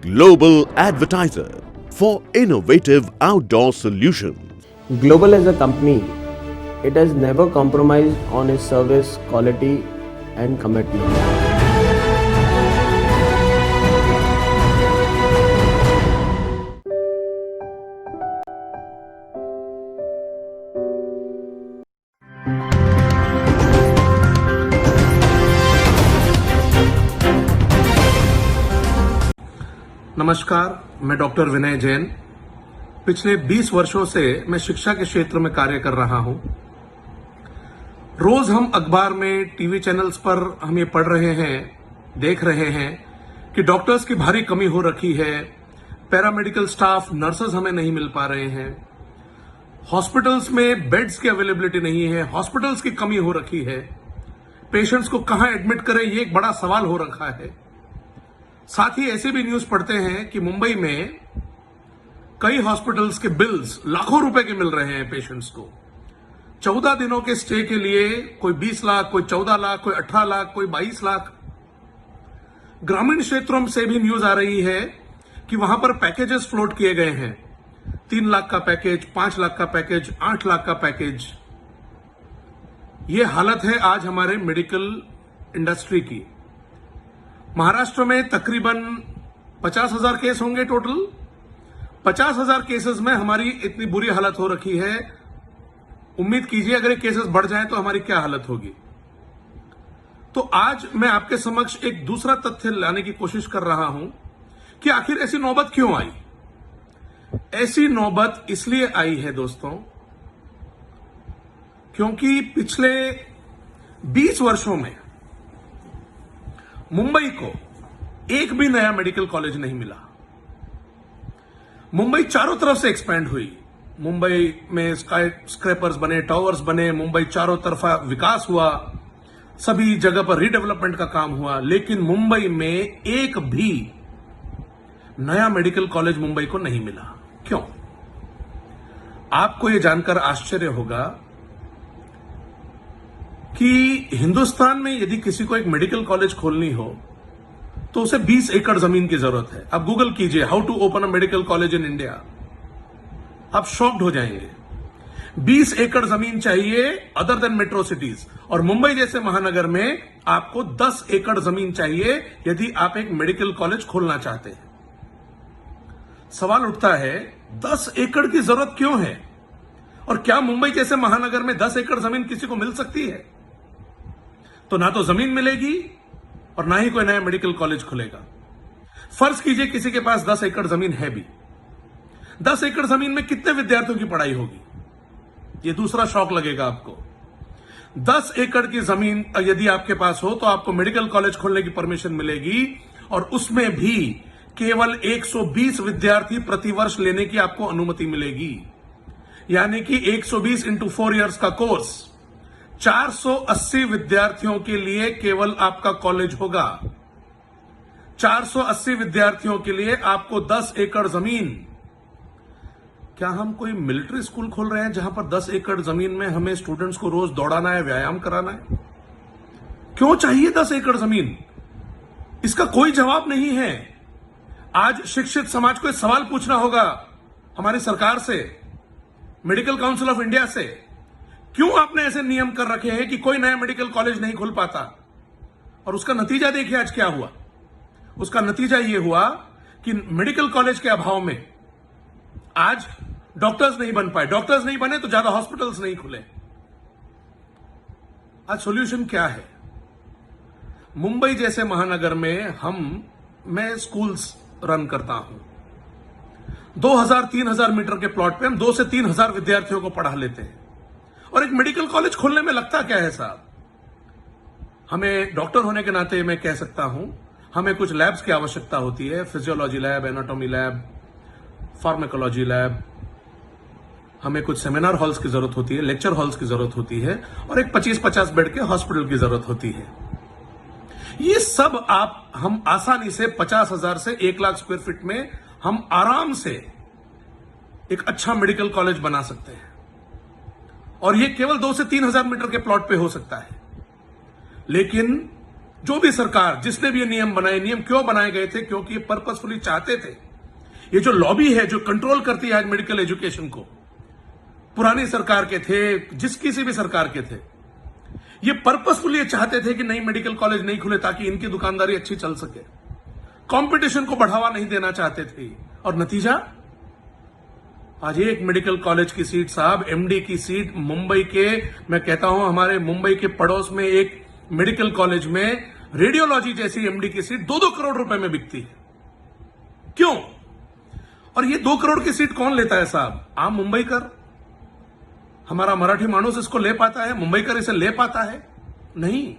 Global Advertiser for innovative outdoor solutions. Global as a company, it has never compromised on its service quality and commitment. नमस्कार, मैं doctor विनय जैन। पिछले 20 वर्षों से मैं शिक्षा के क्षेत्र में कार्य कर रहा हूं। रोज हम अखबार में, टीवी चैनल्स पर हम ये पढ़ रहे हैं, देख रहे हैं कि डॉक्टर्स की भारी कमी हो रखी है, पैरामेडिकल स्टाफ, नर्सेज हमें नहीं मिल पा रहे हैं, हॉस्पिटल्स में बेड्स की अवेलेबिलिटी नहीं है, हॉस्पिटल्स की कमी हो रखी है, पेशेंट्स को कहां एडमिट करें ये एक बड़ा सवाल हो रखा है। साथ ही ऐसे भी न्यूज पढ़ते हैं कि मुंबई में कई हॉस्पिटल्स के बिल्स लाखों रुपए के मिल रहे हैं पेशेंट्स को। 14 दिनों के स्टे के लिए कोई 20 लाख, कोई 14 लाख, कोई 18 लाख, कोई 22 लाख। ग्रामीण क्षेत्रों से भी न्यूज आ रही है कि वहां पर पैकेजेस फ्लोट किए गए हैं। 3 लाख का पैकेज, 5 लाख का पैकेज, 8 लाख का पैकेज। ये हालत है आज हमारे मेडिकल इंडस्ट्री की। महाराष्ट्र में तकरीबन 50,000 केस होंगे टोटल। 50,000 केसेस में हमारी इतनी बुरी हालत हो रखी है। उम्मीद कीजिए अगर ये केसेस बढ़ जाएं तो हमारी क्या हालत होगी। तो आज मैं आपके समक्ष एक दूसरा तथ्य लाने की कोशिश कर रहा हूं कि आखिर ऐसी नौबत क्यों आई। ऐसी नौबत इसलिए आई है दोस्तों क्योंकि पिछले 20 वर्षों में मुंबई को एक भी नया मेडिकल कॉलेज नहीं मिला। मुंबई चारों तरफ से एक्सपैंड हुई। मुंबई में स्काई स्क्रैपर्स बने, टावर्स बने, मुंबई चारों तरफा विकास हुआ, सभी जगह पर रीडेवलपमेंट का काम हुआ, लेकिन मुंबई में एक भी नया मेडिकल कॉलेज मुंबई को नहीं मिला। क्यों? आपको यह जानकर आश्चर्य होगा कि हिंदुस्तान में यदि किसी को एक मेडिकल कॉलेज खोलनी हो तो उसे 20 एकड़ जमीन की जरूरत है। आप गूगल कीजिए how to open a medical college in India, आप शॉक्ड हो जाएंगे। 20 एकड़ जमीन चाहिए अदर देन मेट्रो सिटीज, और मुंबई जैसे महानगर में आपको 10 एकड़ जमीन चाहिए यदि आप एक मेडिकल कॉलेज खोलना चाहते हैं। सवाल उठता है 10 एकड़ की जरूरत क्यों है, और क्या मुंबई जैसे महानगर में 10 एकड़ जमीन किसी को मिल सकती है? तो ना तो जमीन मिलेगी और ना ही कोई नया मेडिकल कॉलेज खुलेगा। फर्ज कीजिए किसी के पास 10 एकड़ जमीन है भी। 10 एकड़ जमीन में कितने विद्यार्थियों की पढ़ाई होगी? यह दूसरा शौक लगेगा आपको। 10 एकड़ की जमीन यदि आपके पास हो तो आपको मेडिकल कॉलेज खोलने की परमिशन मिलेगी, और उसमें भी केवल 120 विद्यार्थी प्रतिवर्ष लेने की आपको अनुमति मिलेगी। यानी कि 120 इंटू 4 ईयर्स का कोर्स, 480 विद्यार्थियों के लिए केवल आपका कॉलेज होगा। 480 विद्यार्थियों के लिए आपको 10 एकड़ जमीन। क्या हम कोई मिलिट्री स्कूल खोल रहे हैं जहां पर 10 एकड़ जमीन में हमें स्टूडेंट्स को रोज दौड़ाना है, व्यायाम कराना है? क्यों चाहिए 10 एकड़ जमीन? इसका कोई जवाब नहीं है। आज शिक्षित समाज को एक सवाल पूछना होगा हमारी सरकार से, मेडिकल काउंसिल ऑफ इंडिया से, क्यों आपने ऐसे नियम कर रखे हैं कि कोई नया मेडिकल कॉलेज नहीं खुल पाता? और उसका नतीजा देखिए आज क्या हुआ। उसका नतीजा यह हुआ कि मेडिकल कॉलेज के अभाव में आज डॉक्टर्स नहीं बन पाए। डॉक्टर्स नहीं बने तो ज्यादा हॉस्पिटल्स नहीं खुले। आज सॉल्यूशन क्या है? मुंबई जैसे महानगर में मैं स्कूल्स रन करता हूं। 2000-3000 मीटर के प्लॉट पे हम 2 से 3,000 विद्यार्थियों को पढ़ा लेते हैं, और एक मेडिकल कॉलेज खोलने में लगता क्या है साहब? हमें डॉक्टर होने के नाते मैं कह सकता हूं, हमें कुछ लैब्स की आवश्यकता होती है। Physiology lab, anatomy lab, pharmacology lab. हमें कुछ सेमिनार हॉल्स की जरूरत होती है, लेक्चर हॉल्स की जरूरत होती है, और एक 25-50 बेड के हॉस्पिटल की जरूरत होती है। ये सब हम आसानी से 50,000 से 1 लाख स्क्वायर फीट में हम आराम से एक अच्छा मेडिकल कॉलेज बना सकते हैं, और ये केवल 2 से 3,000 मीटर के प्लॉट पे हो सकता है। लेकिन जो भी सरकार, जिसने भी ये नियम बनाए, नियम क्यों बनाए गए थे? क्योंकि ये पर्पसफुली चाहते थे, ये जो लॉबी है जो कंट्रोल करती है आज मेडिकल एजुकेशन को, पुरानी सरकार के थे, किसी भी सरकार के थे, ये पर्पसफुली ये चाहते थे कि नई मेडिकल कॉलेज नहीं खुले ताकि इनकी दुकानदारी अच्छी चल सके, कंपटीशन को बढ़ावा नहीं देना चाहते थे। और नतीजा, आज एक मेडिकल कॉलेज की सीट साहब, एमडी की सीट मुंबई के, मैं कहता हूं हमारे मुंबई के पड़ोस में एक मेडिकल कॉलेज में रेडियोलॉजी जैसी एमडी की सीट 2-2 करोड़ रुपए में बिकती है। क्यों? और ये 2 करोड़ की सीट कौन लेता है साहब? आम मुंबईकर, हमारा मराठी मानुस इसको ले पाता है? मुंबईकर इसे ले पाता है? नहीं।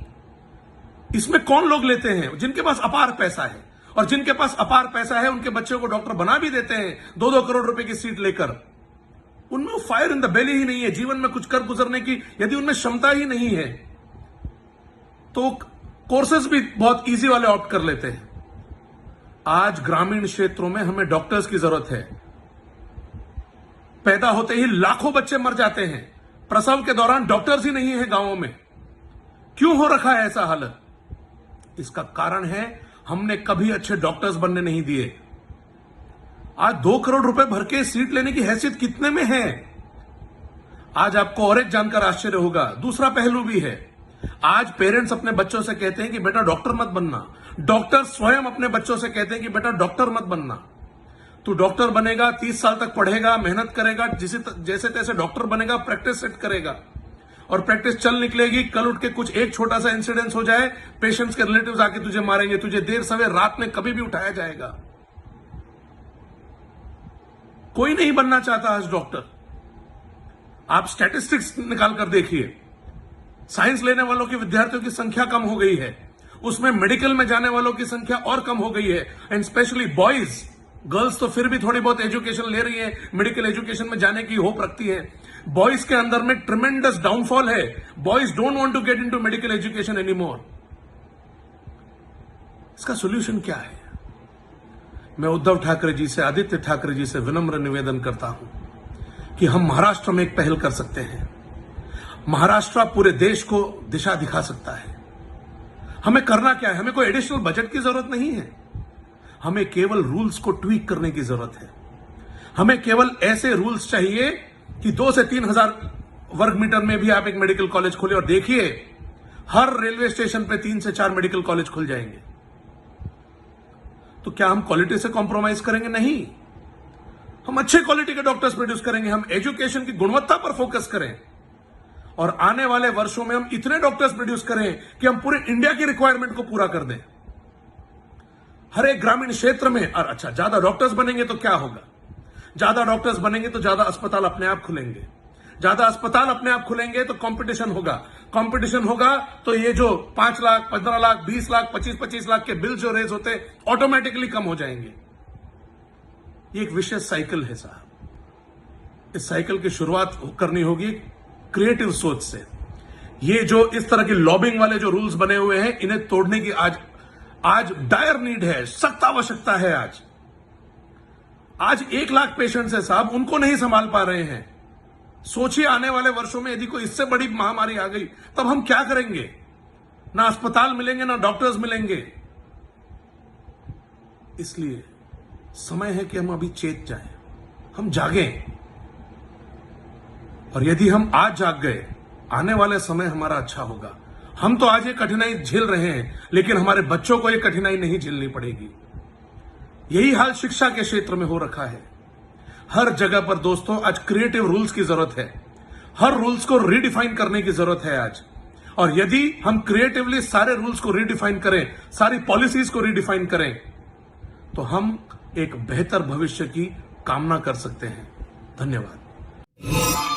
इसमें कौन लोग लेते हैं? जिनके पास अपार पैसा है, और जिनके पास अपार पैसा है उनके बच्चों को डॉक्टर बना भी देते हैं 2-2 करोड़ रुपए की सीट लेकर। उनमें फायर इन द बेली ही नहीं है, जीवन में कुछ कर गुजरने की यदि उनमें क्षमता ही नहीं है तो कोर्सेज भी बहुत इजी वाले ऑप्ट कर लेते हैं। आज ग्रामीण क्षेत्रों में हमें डॉक्टर्स की जरूरत है। पैदा होते ही लाखों बच्चे मर जाते हैं, प्रसव के दौरान डॉक्टर्स ही नहीं है गांवों में। क्यों हो रखा है ऐसा हालत? इसका कारण है हमने कभी अच्छे डॉक्टर्स बनने नहीं दिए। आज 2 करोड़ रुपए भर के सीट लेने की हैसियत कितने में है? आज आपको और एक जानकर आश्चर्य होगा, दूसरा पहलू भी है। आज पेरेंट्स अपने बच्चों से कहते हैं कि बेटा डॉक्टर मत बनना। डॉक्टर स्वयं अपने बच्चों से कहते हैं कि बेटा डॉक्टर मत बनना। तू डॉक्टर बनेगा, 30 साल तक पढ़ेगा, मेहनत करेगा, जैसे तैसे डॉक्टर बनेगा, प्रैक्टिस सेट करेगा और प्रैक्टिस चल निकलेगी। कल उठ के कुछ एक छोटा सा इंसिडेंस हो जाए, पेशेंट्स के रिलेटिव्स आके तुझे मारेंगे, तुझे देर सवेर रात में कभी भी उठाया जाएगा। कोई नहीं बनना चाहता आज डॉक्टर। आप स्टैटिस्टिक्स निकाल कर देखिए, साइंस लेने वालों के विद्यार्थियों की संख्या कम हो गई है, उसमें मेडिकल में जाने वालों की संख्या और कम हो गई है। एंड स्पेशली बॉयज, गर्ल्स तो फिर भी थोड़ी बहुत एजुकेशन ले रही है, मेडिकल एजुकेशन में जाने की होप रखती है। बॉयज के अंदर में ट्रिमेंडस डाउनफॉल है। Boys don't want to get into medical education anymore. इसका सॉल्यूशन क्या है? मैं उद्धव ठाकरे जी से, आदित्य ठाकरे जी से विनम्र निवेदन करता हूं कि हम महाराष्ट्र में एक पहल कर सकते हैं। महाराष्ट्र पूरे देश को दिशा दिखा सकता है। हमें करना क्या है? हमें कोई एडिशनल बजट की जरूरत नहीं है, हमें केवल रूल्स को ट्वीक करने की जरूरत है। हमें केवल ऐसे रूल्स चाहिए कि 2 से 3 हजार वर्ग मीटर में भी आप एक मेडिकल कॉलेज खोले, और देखिए हर रेलवे स्टेशन पे 3 से 4 मेडिकल कॉलेज खुल जाएंगे। तो क्या हम क्वालिटी से कॉम्प्रोमाइज करेंगे? नहीं, हम अच्छे क्वालिटी के डॉक्टर्स प्रोड्यूस करेंगे। हम एजुकेशन की गुणवत्ता पर फोकस करें और आने वाले वर्षों में हम इतने डॉक्टर्स प्रोड्यूस करें कि हम पूरे इंडिया की रिक्वायरमेंट को पूरा कर दें। हर एक ग्रामीण क्षेत्र में। और अच्छा, ज्यादा डॉक्टर्स बनेंगे तो क्या होगा? ज्यादा डॉक्टर्स बनेंगे तो ज्यादा अस्पताल अपने आप खुलेंगे। ज्यादा अस्पताल अपने आप खुलेंगे तो कंपटीशन होगा। कंपटीशन होगा तो ये जो 5 लाख, 15 लाख, 20 लाख, 25-25 लाख के बिल जो रेज होते ऑटोमेटिकली कम हो जाएंगे। ये एक विशेष साइकिल है साहब। इस साइकिल की शुरुआत करनी होगी क्रिएटिव सोच से। ये जो इस तरह की लॉबिंग वाले जो रूल्स बने हुए हैं, इन्हें तोड़ने की आज डायर नीड है, सख्त आवश्यकता है। आज 1 लाख पेशेंट्स है साहब, उनको नहीं संभाल पा रहे हैं। सोचिए आने वाले वर्षों में यदि कोई इससे बड़ी महामारी आ गई तब हम क्या करेंगे? ना अस्पताल मिलेंगे, ना डॉक्टर्स मिलेंगे। इसलिए समय है कि हम अभी चेत जाएं, हम जागें। और यदि हम आज जाग गए, आने वाले समय हमारा अच्छा होगा। हम तो आज ये कठिनाई झेल रहे हैं, लेकिन हमारे बच्चों को ये कठिनाई नहीं झेलनी पड़ेगी। यही हाल शिक्षा के क्षेत्र में हो रखा है। हर जगह पर दोस्तों आज क्रिएटिव रूल्स की जरूरत है। हर रूल्स को रीडिफाइन करने की जरूरत है आज। और यदि हम क्रिएटिवली सारे रूल्स को रीडिफाइन करें, सारी पॉलिसीज को रीडिफाइन करें, तो हम एक बेहतर भविष्य की कामना कर सकते हैं। धन्यवाद।